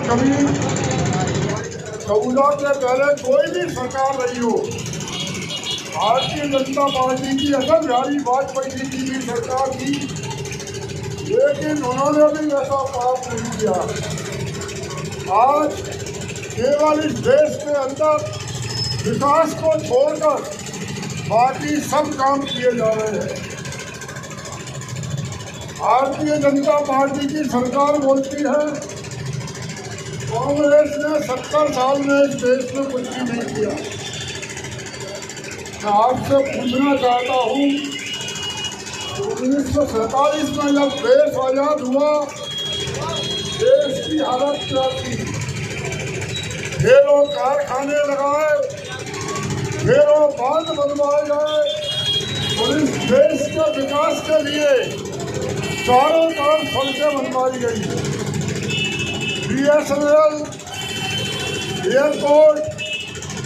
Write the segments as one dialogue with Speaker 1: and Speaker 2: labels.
Speaker 1: कभी 14 के पहले कोई भी सरकार रही हो, भारतीय जनता पार्टी की अटल बिहारी वाजपेयी जी की भी सरकार थी, लेकिन उन्होंने भी ऐसा काम नहीं किया। आज केवल इस देश के अंदर विकास को छोड़कर बाकी सब काम किए जा रहे हैं। भारतीय जनता पार्टी की सरकार बोलती है कांग्रेस ने 70 साल में इस देश में कुछ भी नहीं किया। मैं आपसे पूछना चाहता हूँ, 1947 में जब देश आजाद हुआ, देश की हालत क्या थी? ढेरों कारखाने लगाए, ढेरों बांध बनवाए गए और इस देश के विकास के लिए चारों तरफ सड़कें बनवाई गई। BSNL, एयरपोर्ट,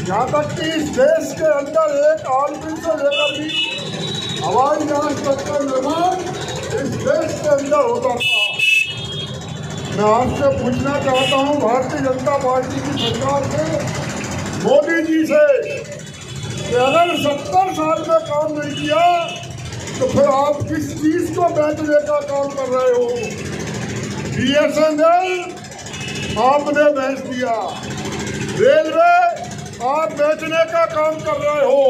Speaker 1: यहाँ तक कि इस देश के अंदर एक आलमी से लेकर भी हवाई जहाज तक का निर्माण इस देश के अंदर होता था। मैं आपसे पूछना चाहता हूँ भारतीय जनता पार्टी की सरकार से, मोदी जी से, कि अगर 70 साल में काम नहीं किया तो फिर आप किस चीज को बेचने का काम कर रहे हो? BSNL आपने बेच दिया, रेलवे आप बेचने का काम कर रहे हो,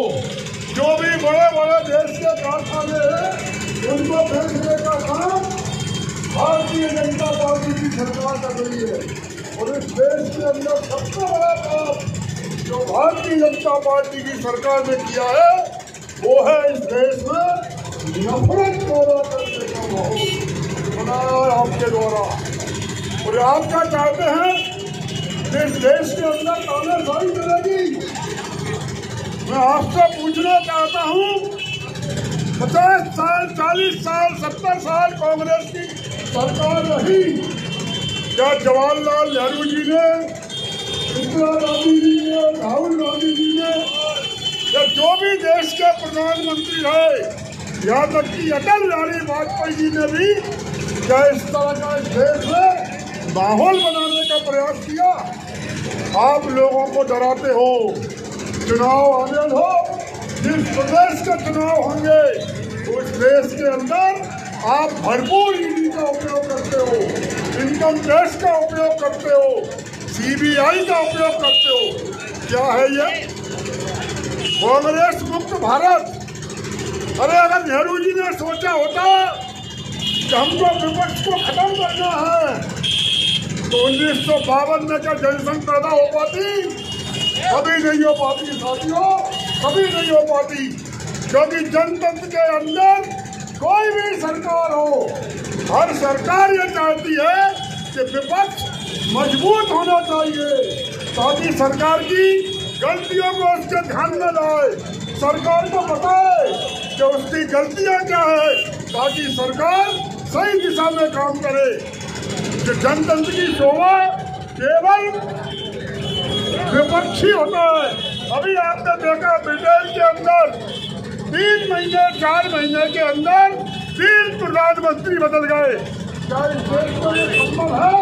Speaker 1: जो भी बड़े बड़े देश के कारखाने हैं उनको बेचने का काम भारतीय जनता पार्टी की सरकार कर रही है। और इस देश के अंदर सबसे बड़ा काम जो भारतीय जनता पार्टी की सरकार ने किया है वो है इस देश में नफरत पैदा करने का माहौल बनाया है आपके द्वारा। और आप क्या चाहते हैं कि इस देश के अंदर तानाशाही चलेगी? मैं आपसे पूछना चाहता हूँ, 50 साल, 40 साल, 70 साल कांग्रेस की सरकार रही, क्या जवाहरलाल नेहरू जी ने, इंदिरा गांधी जी ने, राहुल गांधी जी ने, या जो भी देश के प्रधानमंत्री है, यहाँ तक कि अटल बिहारी वाजपेयी जी ने भी क्या इस तरह का इस देश में माहौल बनाने का प्रयास किया? आप लोगों को डराते हो, चुनाव आने दो, जिस प्रदेश के चुनाव होंगे उस देश के अंदर आप भरपूर ईडी का उपयोग करते हो, इनकम टैक्स का उपयोग करते हो, CBI का उपयोग करते हो। क्या है ये कांग्रेस मुक्त भारत? अरे अगर नेहरू जी ने सोचा होता कि हमको विपक्ष को खत्म करना है तो 1952 में क्या जनसंघ पैदा हो पाती? कभी नहीं हो पाती साथियों, कभी नहीं हो पाती। क्योंकि जनतंत्र के अंदर कोई भी सरकार हो, हर सरकार ये चाहती है कि विपक्ष मजबूत होना चाहिए ताकि सरकार की गलतियों को उसके ध्यान में लाए, सरकार को बताए कि उसकी गलतियां क्या है, ताकि सरकार सही दिशा में काम करे। कि जनतंत्र की शोभा केवल विपक्षी होता है। अभी आपने देखा ब्रिटेन के अंदर 3 महीने 4 महीने के अंदर 3 प्रधानमंत्री बदल गए। क्या इस देश को ये संभव है?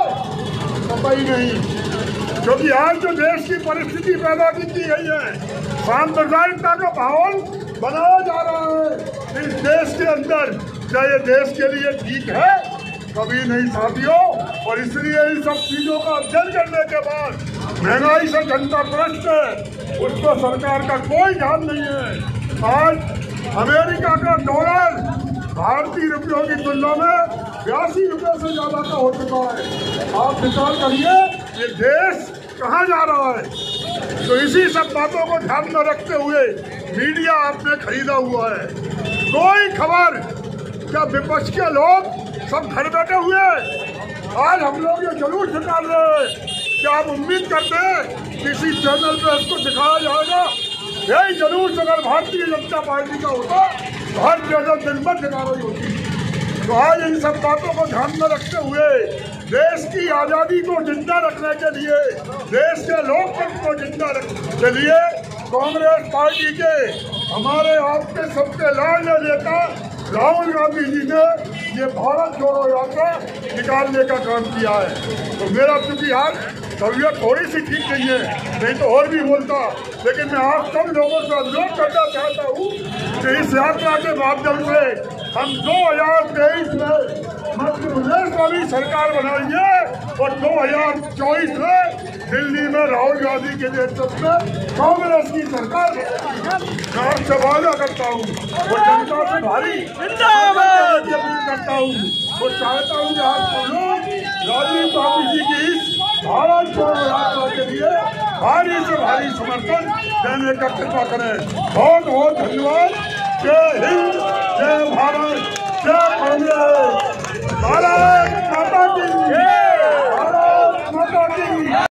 Speaker 1: कतई नहीं। क्योंकि आज जो देश की परिस्थिति पैदा की गई है, सांप्रदायिकता का माहौल बनाया जा रहा है इस देश के अंदर। क्या ये देश के लिए ठीक है? कभी नहीं साथियों। और इसलिए इन सब चीजों का अध्ययन करने के बाद महंगाई से जनता त्रस्त है, उसको सरकार का कोई ध्यान नहीं है। आज अमेरिका का डॉलर भारतीय रुपयों की तुलना में 82 रुपये से ज्यादा का हो चुका है। आप विचार करिए ये देश कहाँ जा रहा है। तो इसी सब बातों को ध्यान में रखते हुए मीडिया आपने खरीदा हुआ है। कोई खबर, क्या विपक्ष के लोग सब घर बैठे हुए आज हम लोग ये जुलूस निकाल रहे हैं, क्या आप उम्मीद करते हैं किसी चैनल पे इसको दिखाया जाएगा? यही जुलूस अगर भारतीय जनता पार्टी का होता तो हर जगह दिन भर दिखा रही होती। तो आज इन सब बातों को ध्यान में रखते हुए देश की आज़ादी को जिंदा रखने के लिए, देश के लोकतंत्र को जिंदा रखने के लिए कांग्रेस पार्टी के हमारे आपके सबके लाडले नेता राहुल गांधी जी ने ये भारत जोड़ो यात्रा निकालने का काम किया है। तो मेरा चूंकि आज तबीयत थोड़ी सी ठीक नहीं है, नहीं तो और भी बोलता, लेकिन मैं आप सब लोगों से अनुरोध करना चाहता हूँ कि इस यात्रा के माध्यम से हम 2023 में मध्य प्रदेश में भी सरकार बनाएंगे और 2024 में दिल्ली में राहुल गांधी के नेतृत्व में कांग्रेस की सरकार मैं आपसे वादा करता हूँ। वो जनता से भारी अपील करता हूँ, वो चाहता हूँ कि आप सब लोग राजीव गांधी जी की इस भारत जोड़ो यात्रा के लिए भारी से भारी समर्थन देने का कृपा करें। बहुत बहुत धन्यवाद। जय हिंद, जय भारत, जय कांग्रेस। भारत माता की